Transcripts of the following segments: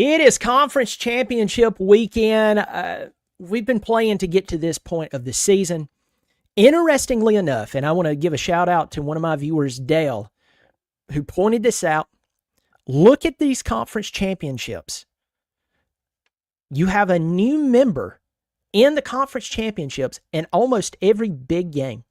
It is conference championship weekend. We've been playing to get to this point of the season. Interestingly enough, and I want to give a shout out to one of my viewers, Dale, who pointed this out. Look at these conference championships. You have a new member in the conference championships in almost every big game.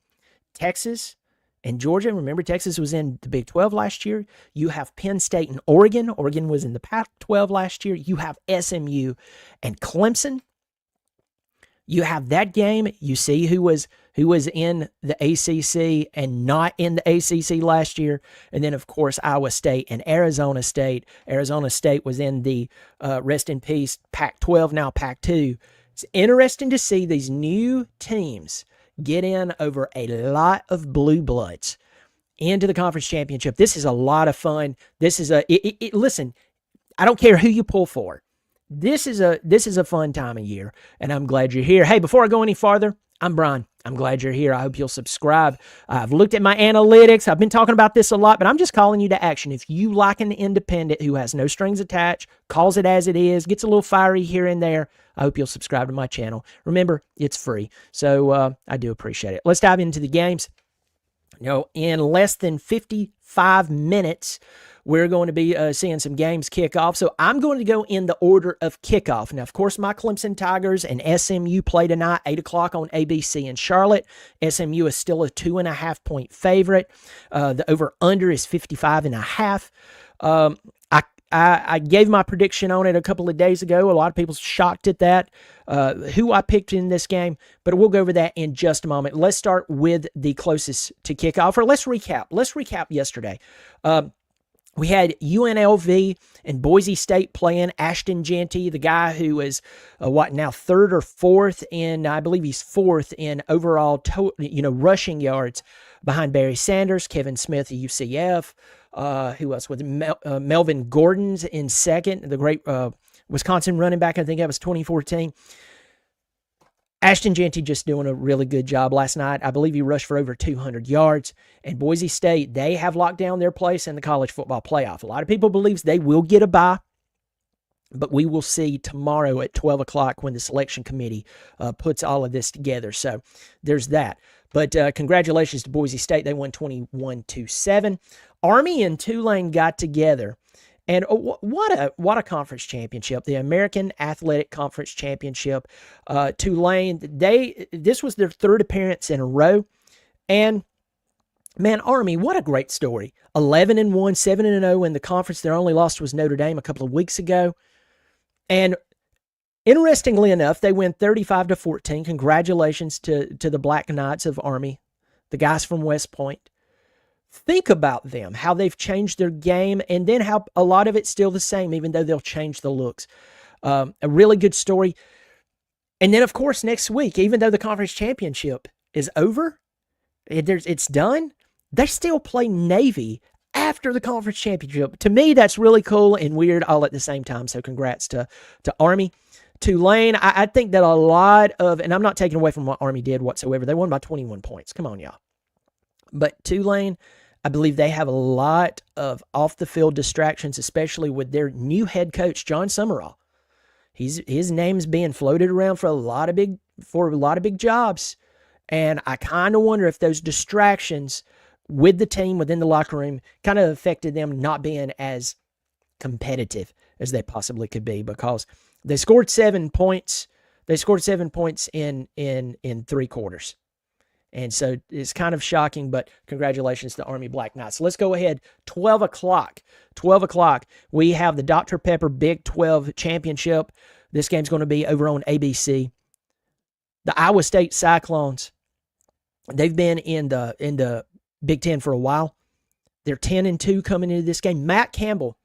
Texas and Georgia. Remember, Texas was in the Big 12 last year. You have Penn State and Oregon. Oregon was in the Pac-12 last year. You have SMU and Clemson. You have that game. You see who was in the ACC and not in the ACC last year. And then, of course, Iowa State and Arizona State. Arizona State was in the rest in peace Pac-12, now Pac-2. It's interesting to see these new teams get in over a lot of blue bloods into the conference championship. This is a lot of fun. This is listen, I don't care who you pull for. This is a fun time of year, and I'm glad you're here. Hey, before I go any farther, I'm Brian. I'm glad you're here. I hope you'll subscribe. I've looked at my analytics. I've been talking about this a lot, but I'm just calling you to action. If you like an independent who has no strings attached, calls it as it is, gets a little fiery here and there, I hope you'll subscribe to my channel. Remember, it's free, so I do appreciate it. Let's dive into the games. In less than 55 minutes, we're going to be seeing some games kick off. So I'm going to go in the order of kickoff. Now, of course, my Clemson Tigers and SMU play tonight, 8 o'clock on ABC in Charlotte. SMU is still a 2.5-point favorite. The over-under is 55.5. I gave my prediction on it a couple of days ago. A lot of people shocked at that, who I picked in this game, but we'll go over that in just a moment. Let's start with the closest to kickoff, or let's recap. Let's recap yesterday. We had UNLV and Boise State playing. Ashton Jeanty, the guy who is now third or fourth in, I believe he's fourth in overall rushing yards behind Barry Sanders, Kevin Smith of UCF. Who else was it? Melvin Gordon's in second, the great Wisconsin running back. I think that was 2014. Ashton Jeanty just doing a really good job last night. I believe he rushed for over 200 yards. And Boise State, they have locked down their place in the college football playoff. A lot of people believe they will get a bye, but we will see tomorrow at 12 o'clock when the selection committee puts all of this together. So there's that. But congratulations to Boise State. They won 21-7. Army and Tulane got together. And what a conference championship, the American Athletic Conference Championship. Tulane, this was their third appearance in a row. And, man, Army, what a great story. 11-1, 7-0 in the conference. Their only loss was Notre Dame a couple of weeks ago. And interestingly enough, they win 35-14. Congratulations to the Black Knights of Army, the guys from West Point. Think about them, how they've changed their game, and then how a lot of it's still the same, even though they'll change the looks. A really good story. And then, of course, next week, even though the conference championship is over, it's done, they still play Navy after the conference championship. To me, that's really cool and weird all at the same time. So congrats to Army. Tulane, I think that a lot of, and I'm not taking away from what Army did whatsoever. They won by 21 points. Come on, y'all. But Tulane, I believe they have a lot of off-the-field distractions, especially with their new head coach, John Summerall. His name's being floated around for a lot of big jobs, and I kind of wonder if those distractions with the team within the locker room kind of affected them not being as competitive as they possibly could be, because they scored 7 points. They scored 7 points in 3 quarters. And so it's kind of shocking, but congratulations to Army Black Knights. So let's go ahead. 12 o'clock. 12 o'clock, we have the Dr. Pepper Big 12 Championship. This game's going to be over on ABC. The Iowa State Cyclones, they've been in the Big Ten for a while. They're 10-2 coming into this game. Matt Campbell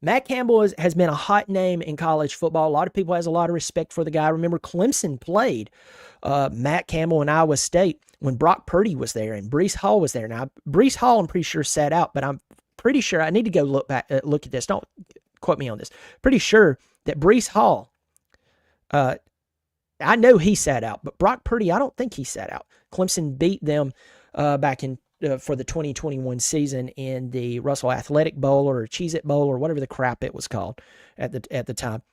has been a hot name in college football. A lot of people has a lot of respect for the guy. Remember, Clemson played Matt Campbell in Iowa State when Brock Purdy was there and Breece Hall was there. Now, Breece Hall, I'm pretty sure, sat out, but I'm pretty sure, I need to go look at this. Don't quote me on this. Pretty sure that Breece Hall, I know he sat out, but Brock Purdy, I don't think he sat out. Clemson beat them back in for the 2021 season in the Russell Athletic Bowl or Cheez-It Bowl or whatever the crap it was called at the time.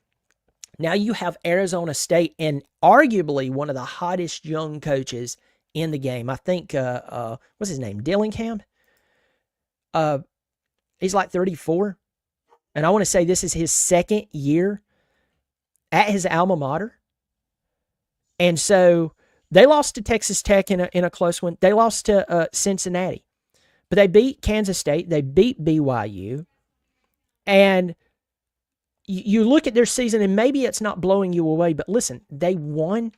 Now you have Arizona State and arguably one of the hottest young coaches in the game. I think, what's his name? Dillingham? He's like 34. And I want to say this is his second year at his alma mater. And so they lost to Texas Tech in a close one. They lost to Cincinnati. But they beat Kansas State. They beat BYU. And you look at their season, and maybe it's not blowing you away, but listen, they won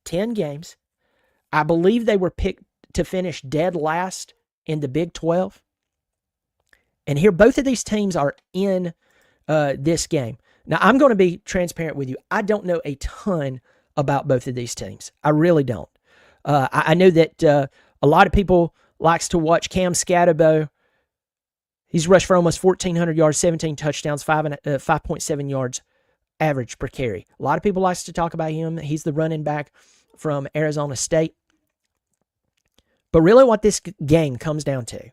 10 games. I believe they were picked to finish dead last in the Big 12. And here, both of these teams are in this game. Now, I'm going to be transparent with you. I don't know a ton about both of these teams. I really don't. I know that a lot of people likes to watch Cam Scatterbo. He's rushed for almost 1,400 yards, 17 touchdowns, 5.7 yards average per carry. A lot of people likes to talk about him. He's the running back from Arizona State. But really what this game comes down to,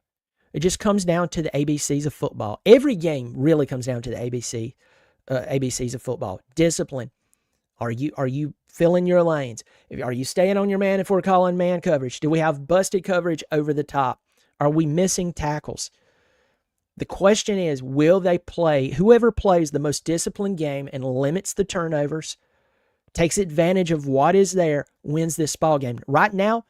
it just comes down to the ABCs of football. Every game really comes down to the ABCs of football. Discipline. Are you filling your lanes? Are you staying on your man if we're calling man coverage? Do we have busted coverage over the top? Are we missing tackles? The question is, will they play? Whoever plays the most disciplined game and limits the turnovers, takes advantage of what is there, wins this ball game. Right now,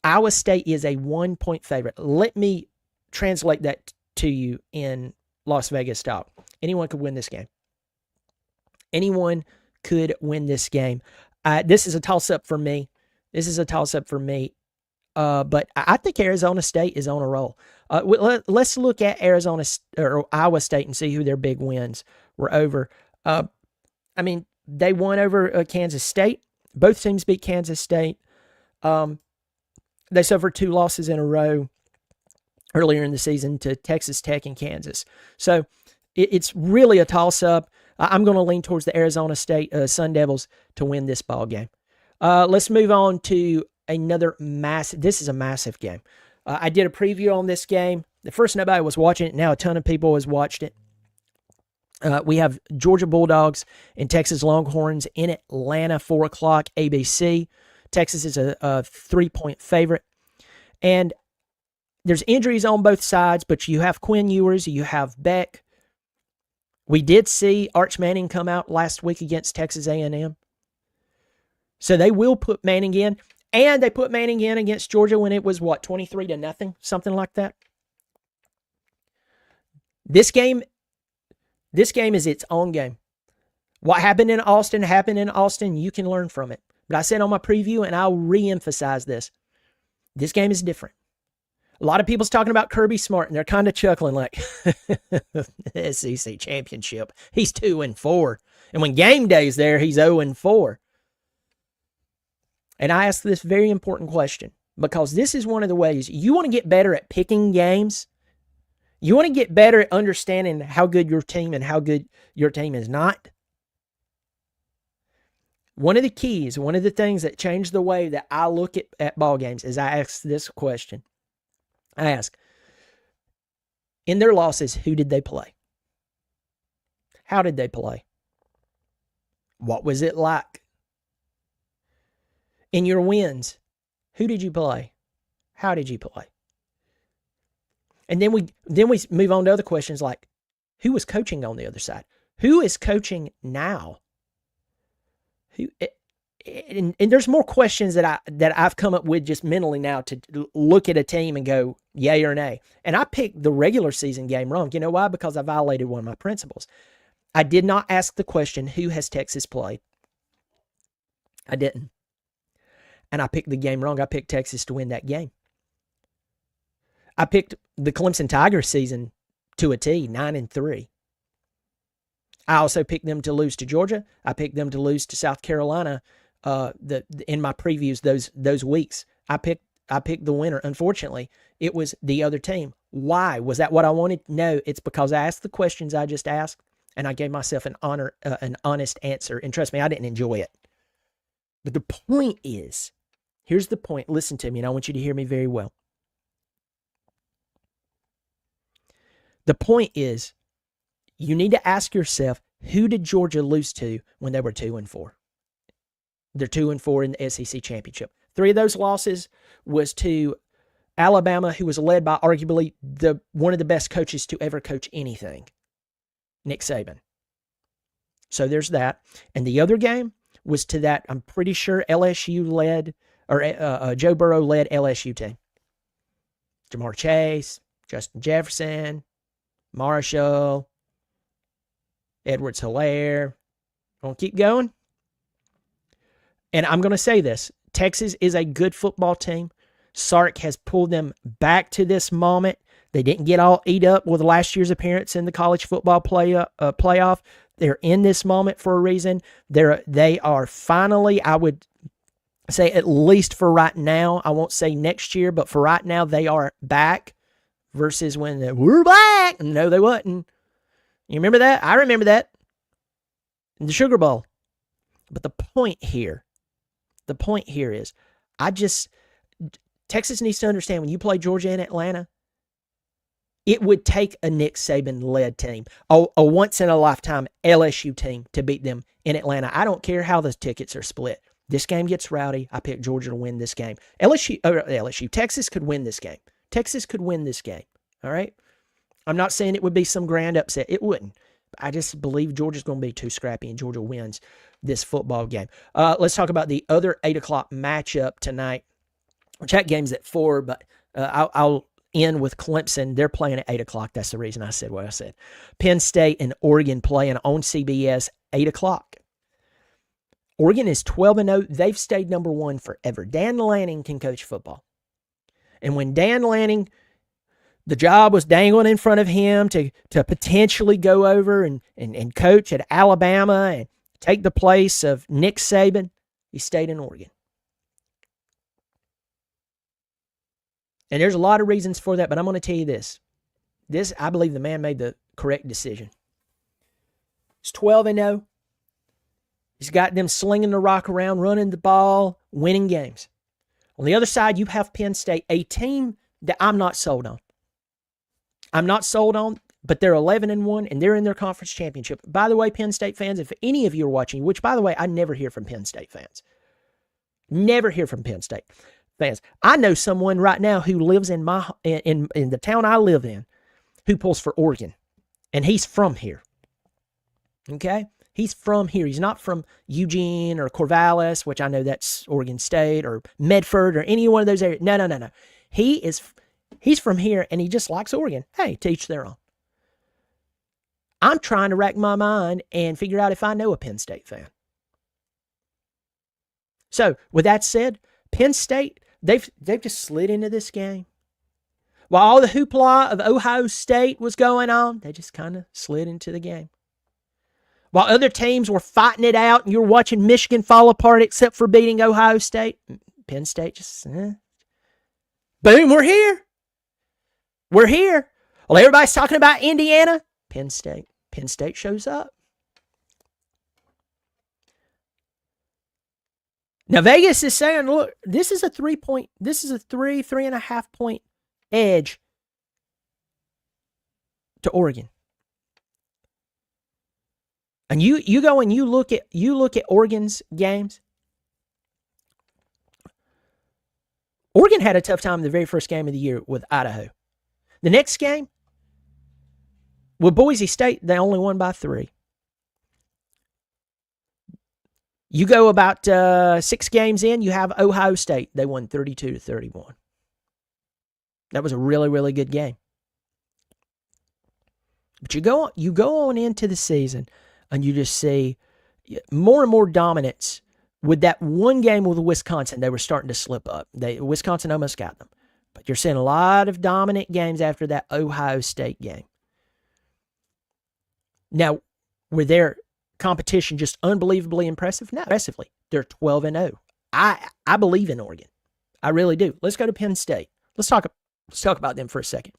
Iowa State is a 1-point favorite. Let me translate that to you in Las Vegas style. Anyone could win this game. Anyone could win this game. This is a toss-up for me. But I think Arizona State is on a roll. Let's look at Iowa State and see who their big wins were over. They won over Kansas State. Both teams beat Kansas State. They suffered 2 losses in a row earlier in the season to Texas Tech and Kansas. So it's really a toss-up. I'm going to lean towards the Arizona State Sun Devils to win this ball game. Let's move on to another massive. This is a massive game. I did a preview on this game. At first, nobody was watching it. Now a ton of people has watched it. We have Georgia Bulldogs and Texas Longhorns in Atlanta, 4 o'clock ABC. Texas is a 3-point favorite. And there's injuries on both sides, but you have Quinn Ewers, you have Beck. We did see Arch Manning come out last week against Texas A&M. So they will put Manning in. And they put Manning in against Georgia when it was, 23-0? Something like that. This game is its own game. What happened in Austin. You can learn from it. But I said on my preview, and I'll re-emphasize this. This game is different. A lot of people's talking about Kirby Smart, and they're kind of chuckling like, SEC championship. He's 2-4. And when game day's there, he's 0-4. And I ask this very important question because this is one of the ways you want to get better at picking games. You want to get better at understanding how good your team and how good your team is not. One of the keys, one of the things that changed the way that I look at ball games is I ask this question. I ask, in their losses, who did they play? How did they play? What was it like? In your wins, who did you play? How did you play? And then we move on to other questions like, who was coaching on the other side? Who is coaching now? And there's more questions that I've come up with just mentally now to look at a team and go yay or nay. And I picked the regular season game wrong. You know why? Because I violated one of my principles. I did not ask the question, who has Texas played? I didn't. And I picked the game wrong. I picked Texas to win that game. I picked the Clemson Tigers season to a T, 9-3. I also picked them to lose to Georgia. I picked them to lose to South Carolina in my previews those weeks. I picked the winner. Unfortunately, it was the other team. Why? Was that what I wanted? No, it's because I asked the questions I just asked, and I gave myself an honest answer. And trust me, I didn't enjoy it. But the point is, here's the point. Listen to me, and I want you to hear me very well. The point is, you need to ask yourself, who did Georgia lose to when they were 2-4? They're 2-4 in the SEC championship. 3 of those losses was to Alabama, who was led by arguably one of the best coaches to ever coach anything, Nick Saban. So there's that. And the other game was to that, I'm pretty sure LSU led, or Joe Burrow led LSU team. Jamar Chase, Justin Jefferson, Marshall, Edwards-Helaire. Gonna keep going. And I'm going to say this. Texas is a good football team. Sark has pulled them back to this moment. They didn't get all eat up with last year's appearance in the college football playoff. They're in this moment for a reason. They are finally, I would say at least for right now, I won't say next year, but for right now, they are back versus when we're back. No, they wasn't. You remember that? I remember that. In the Sugar Bowl. But the point here is, Texas needs to understand when you play Georgia and Atlanta, it would take a Nick Saban-led team, a once-in-a-lifetime LSU team to beat them in Atlanta. I don't care how the tickets are split. This game gets rowdy. I pick Georgia to win this game. Texas could win this game. Texas could win this game, all right? I'm not saying it would be some grand upset. It wouldn't. I just believe Georgia's going to be too scrappy and Georgia wins this football game. Let's talk about the other 8 o'clock matchup tonight. Which that game's at 4, but I'll end with Clemson. They're playing at 8 o'clock. That's the reason I said what I said. Penn State and Oregon playing on CBS, 8 o'clock. Oregon is 12-0. They've stayed number 1 forever. Dan Lanning can coach football. And when Dan Lanning, the job was dangling in front of him to potentially go over and coach at Alabama and take the place of Nick Saban, he stayed in Oregon. And there's a lot of reasons for that, but I'm going to tell you this. I believe the man made the correct decision. He's 12-0. He's got them slinging the rock around, running the ball, winning games. On the other side, you have Penn State, a team that I'm not sold on. I'm not sold on, but they're 11-1, and they're in their conference championship. By the way, Penn State fans, if any of you are watching, which, by the way, I never hear from Penn State fans. Never hear from Penn State fans. I know someone right now who lives in the town I live in who pulls for Oregon, and he's from here. Okay? He's from here. He's not from Eugene or Corvallis, which I know that's Oregon State, or Medford or any one of those areas. No. He's from here, and he just likes Oregon. Hey, to each their own. I'm trying to rack my mind and figure out if I know a Penn State fan. So, with that said, Penn State, they've just slid into this game. While all the hoopla of Ohio State was going on, they just kind of slid into the game. While other teams were fighting it out and you're watching Michigan fall apart except for beating Ohio State, Penn State just, boom, we're here. We're here. Well, everybody's talking about Indiana. Penn State shows up. Now, Vegas is saying, look, this is a 3.5 point edge to Oregon. And you go and you look at Oregon's games. Oregon had a tough time in the very first game of the year with Idaho. The next game, with Boise State, they only won by 3. You go about 6 games in, you have Ohio State. They won 32-31. That was a really, really good game. But you go on into the season, and you just see more and more dominance. With that one game with Wisconsin, they were starting to slip up. Wisconsin almost got them. But you're seeing a lot of dominant games after that Ohio State game. Now, were their competition just unbelievably impressive? No, impressively. They're 12-0. I believe in Oregon. I really do. Let's go to Penn State. Let's talk about them for a second.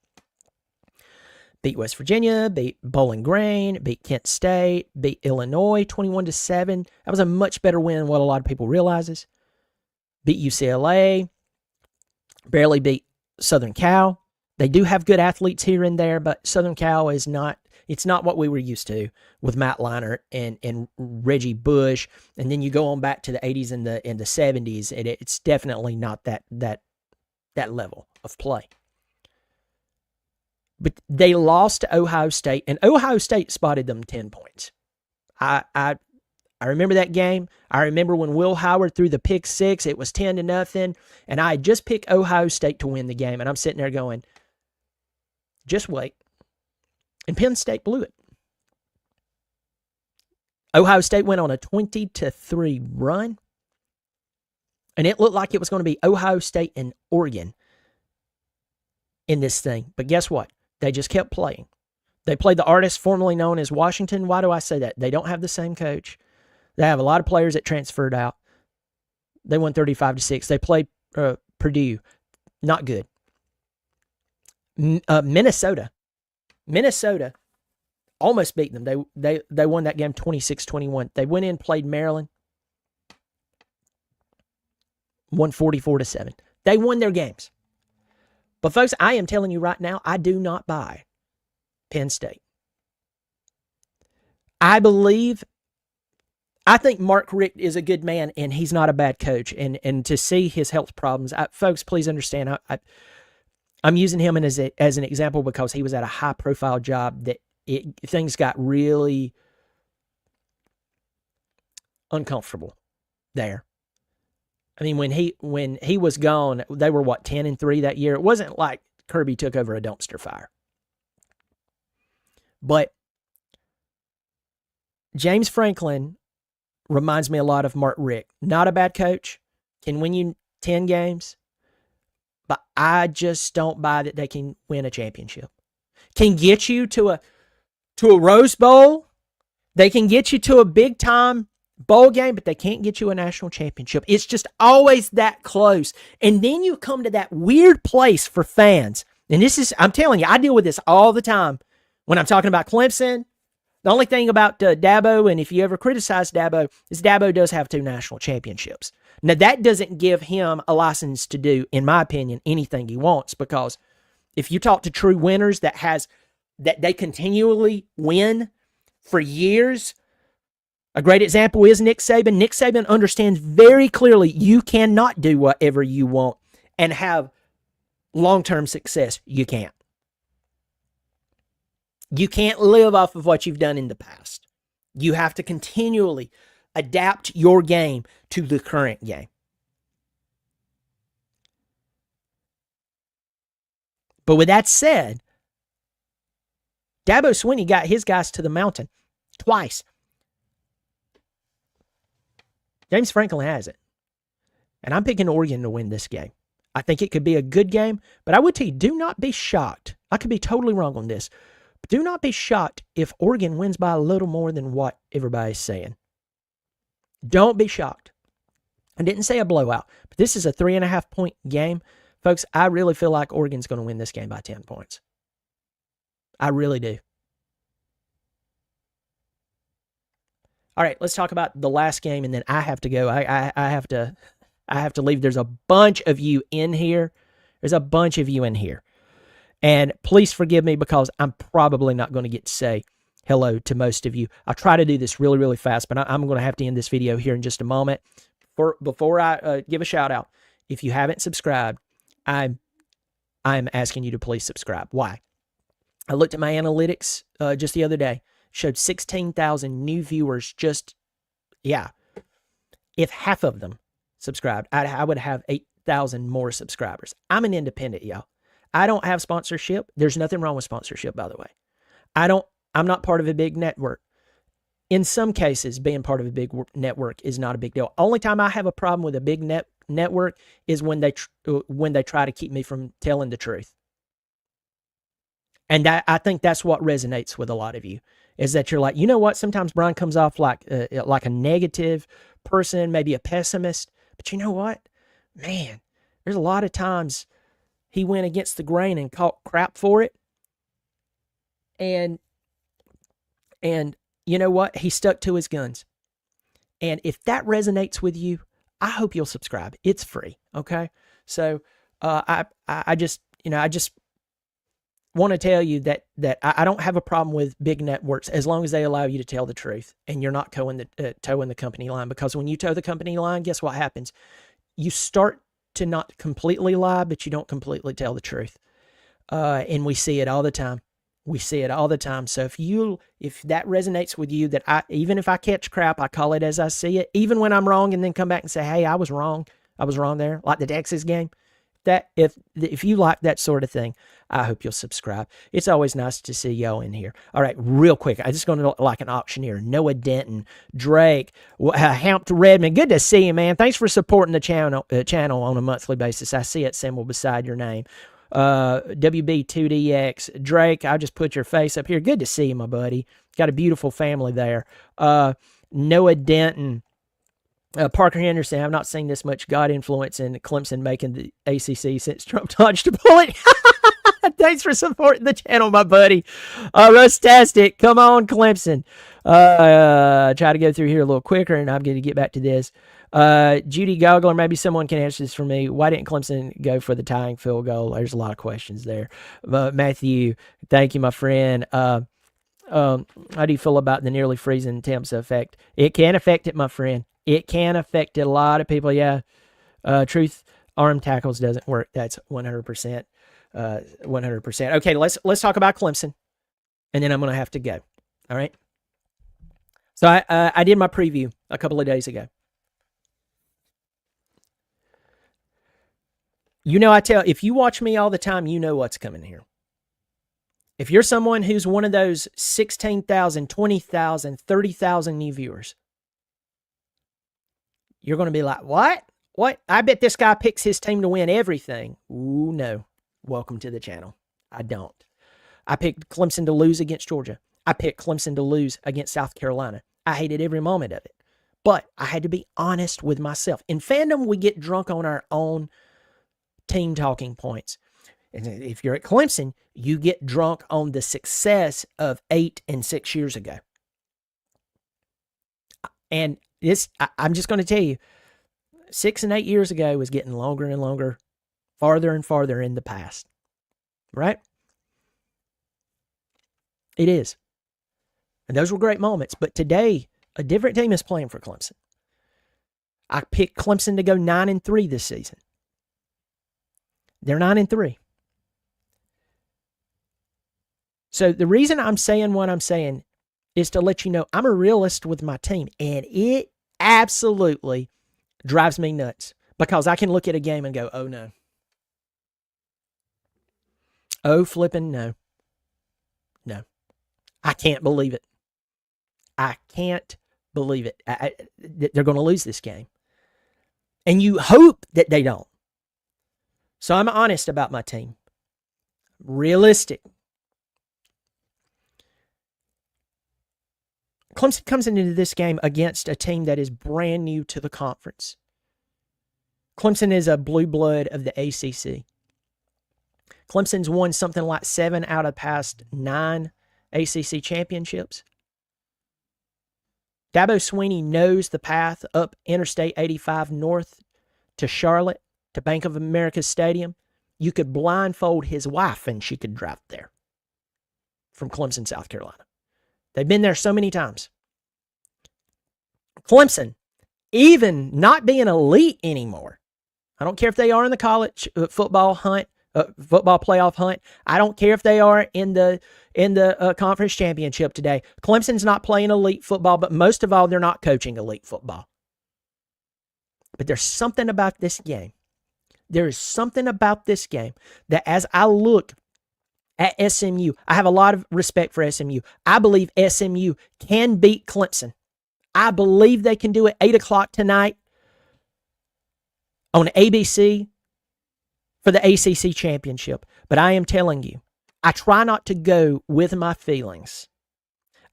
Beat West Virginia, beat Bowling Green, beat Kent State, beat Illinois 21-7. That was a much better win than what a lot of people realizes. Beat UCLA, barely beat Southern Cal. They do have good athletes here and there, but Southern Cal is not. It's not what we were used to with Matt Leinart and Reggie Bush, and then you go on back to the 80s and the 70s, and it's definitely not that level of play. But they lost to Ohio State, and Ohio State spotted them 10 points. I remember that game. I remember when Will Howard threw the pick six, it was 10-0, and I had just picked Ohio State to win the game, and I'm sitting there going, just wait. And Penn State blew it. Ohio State went on a 20-3 run, and it looked like it was going to be Ohio State and Oregon in this thing. But guess what? They just kept playing. They played the artist formerly known as Washington. Why do I say that? They don't have the same coach. They have a lot of players that transferred out. They won 35-6. They played Purdue. Not good. Minnesota almost beat them. They won that game 26-21. They went in, played Maryland, won 44-7. They won their games. But folks, I am telling you right now, I do not buy Penn State. I think Mark Richt is a good man, and he's not a bad coach. And to see his health problems, folks, please understand, I'm using him as an example because he was at a high-profile job that things got really uncomfortable there. I mean, when he was gone, they were 10-3 that year. It wasn't like Kirby took over a dumpster fire. But James Franklin reminds me a lot of Mark Richt. Not a bad coach, can win you 10 games. But I just don't buy that they can win a championship. Can get you to a Rose Bowl. They can get you to a big-time bowl game, but they can't get you a national championship. It's just always that close. And then you come to that weird place for fans. And I'm telling you, I deal with this all the time when I'm talking about Clemson. The only thing about Dabo, and if you ever criticize Dabo, is Dabo does have 2 national championships. Now, that doesn't give him a license to do, in my opinion, anything he wants, because if you talk to true winners that they continually win for years, a great example is Nick Saban. Nick Saban understands very clearly you cannot do whatever you want and have long-term success. You can't. You can't live off of what you've done in the past. You have to continually adapt your game to the current game. But with that said, Dabo Swinney got his guys to the mountain twice. James Franklin has it. And I'm picking Oregon to win this game. I think it could be a good game, but I would tell you, do not be shocked. I could be totally wrong on this, but do not be shocked if Oregon wins by a little more than what everybody's saying. Don't be shocked. I didn't say a blowout, but this is a 3.5-point game. Folks, I really feel like Oregon's going to win this game by 10 points. I really do. All right, let's talk about the last game, and then I have to go. I have to leave. There's a bunch of you in here. And please forgive me because I'm probably not going to get to say hello to most of you. I'll try to do this really, really fast, but I'm going to have to end this video here in just a moment. Before I give a shout out, if you haven't subscribed, I'm asking you to please subscribe. Why? I looked at my analytics just the other day. Showed 16,000 new viewers if half of them subscribed, I would have 8,000 more subscribers. I'm an independent, y'all. I don't have sponsorship. There's nothing wrong with sponsorship, by the way. I'm not part of a big network. In some cases, being part of a big network is not a big deal. Only time I have a problem with a big network is when they try to keep me from telling the truth. And I think that's what resonates with a lot of you, is that you're like, you know what? Sometimes Brian comes off like a negative person, maybe a pessimist. But you know what? Man, there's a lot of times he went against the grain and caught crap for it. And you know what? He stuck to his guns. And if that resonates with you, I hope you'll subscribe. It's free, okay? So I just want to tell you that I don't have a problem with big networks as long as they allow you to tell the truth and you're not towing the company line. Because when you toe the company line, guess what happens? You start to not completely lie, but you don't completely tell the truth. And we see it all the time. We see it all the time. So if that resonates with you, that even if I catch crap, I call it as I see it, even when I'm wrong, and then come back and say, hey, I was wrong there, like the Texas game. That if you like that sort of thing, I hope you'll subscribe. It's always nice to see y'all in here. All right, real quick, I just going to look like an auctioneer. Noah Denton, Drake, Hampt Redmond. Good to see you, man. Thanks for supporting the channel on a monthly basis. I see it symbol beside your name. WB2DX, Drake, I just put your face up here. Good to see you, my buddy. Got a beautiful family there. Noah Denton. Parker Henderson, I've not seen this much God influence in Clemson making the ACC since Trump dodged a bullet. Thanks for supporting the channel, my buddy. Rustastic, come on, Clemson. Try to go through here a little quicker, and I'm going to get back to this. Judy Goggler, maybe someone can answer this for me. Why didn't Clemson go for the tying field goal? There's a lot of questions there. Matthew, thank you, my friend. How do you feel about the nearly freezing temps effect? It can affect it, my friend. It can affect a lot of people. Yeah. Truth, arm tackles doesn't work. That's 100%. 100%. Okay, let's talk about Clemson, and then I'm going to have to go. All right. So I did my preview a couple of days ago. If you watch me all the time, you know what's coming here. If you're someone who's one of those 16,000, 20,000, 30,000 new viewers, you're going to be like, what? What? I bet this guy picks his team to win everything. Ooh, no. Welcome to the channel. I don't. I picked Clemson to lose against Georgia. I picked Clemson to lose against South Carolina. I hated every moment of it. But I had to be honest with myself. In fandom, we get drunk on our own team talking points. And if you're at Clemson, you get drunk on the success of 8 and 6 years ago. And I'm just going to tell you, 6 and 8 years ago was getting longer and longer, farther and farther in the past. Right? It is. And those were great moments. But today, a different team is playing for Clemson. I picked Clemson to go 9-3 this season. They're 9-3. So the reason I'm saying what I'm saying is to let you know I'm a realist with my team. And it absolutely drives me nuts because I can look at a game and go, oh no. Oh, flipping no. No. I can't believe it. I can't believe it. They're going to lose this game. And you hope that they don't. So I'm honest about my team. Realistic. Clemson comes into this game against a team that is brand new to the conference. Clemson is a blue blood of the ACC. Clemson's won something like 7 out of past 9 ACC championships. Dabo Swinney knows the path up Interstate 85 north to Charlotte, to Bank of America Stadium. You could blindfold his wife and she could drive there from Clemson, South Carolina. They've been there so many times. Clemson, even not being elite anymore, I don't care if they are in the college football playoff hunt. I don't care if they are in the conference championship today. Clemson's not playing elite football, but most of all, they're not coaching elite football. But there's something about this game. There is something about this game that as I look at SMU, I have a lot of respect for SMU. I believe SMU can beat Clemson. I believe they can do it 8 o'clock tonight on ABC for the ACC championship. But I am telling you, I try not to go with my feelings.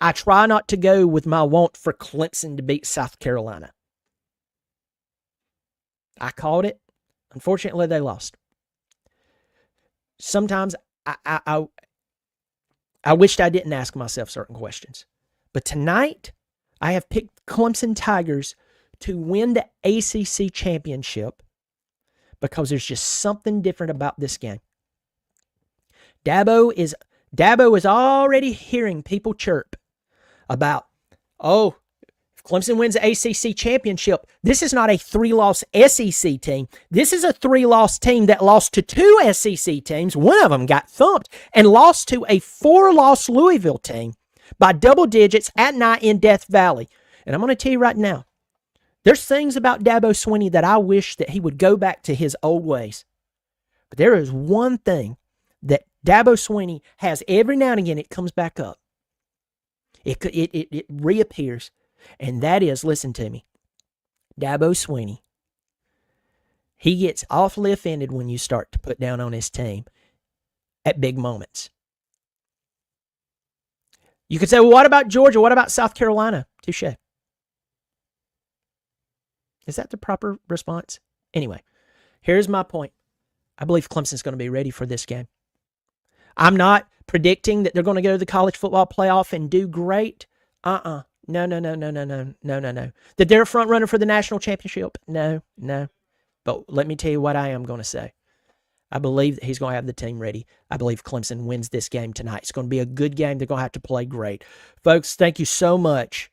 I try not to go with my want for Clemson to beat South Carolina. I called it. Unfortunately, they lost. Sometimes I wished I didn't ask myself certain questions. But tonight, I have picked Clemson Tigers to win the ACC championship because there's just something different about this game. Dabo is already hearing people chirp about, oh, if Clemson wins the ACC championship, this is not a 3-loss SEC team. This is a 3-loss team that lost to 2 SEC teams. One of them got thumped and lost to a 4-loss Louisville team by double digits at night in Death Valley. And I'm going to tell you right now, there's things about Dabo Swinney that I wish that he would go back to his old ways. But there is one thing that Dabo Swinney has every now and again, it comes back up. It reappears. And that is, listen to me, Dabo Swinney, he gets awfully offended when you start to put down on his team at big moments. You could say, well, what about Georgia? What about South Carolina? Touche. Is that the proper response? Anyway, here's my point. I believe Clemson's going to be ready for this game. I'm not predicting that they're going to go to the college football playoff and do great. No. That they're a front runner for the national championship? No. But let me tell you what I am going to say. I believe that he's going to have the team ready. I believe Clemson wins this game tonight. It's going to be a good game. They're going to have to play great. Folks, thank you so much.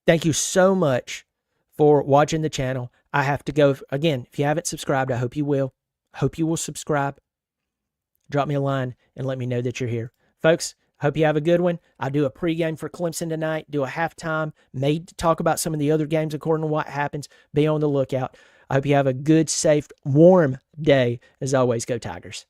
Thank you so much for watching the channel. I have to go. Again, if you haven't subscribed, I hope you will. Hope you will subscribe. Drop me a line and let me know that you're here. Folks, hope you have a good one. I'll do a pregame for Clemson tonight, do a halftime, may talk about some of the other games according to what happens. Be on the lookout. I hope you have a good, safe, warm day. As always, go Tigers.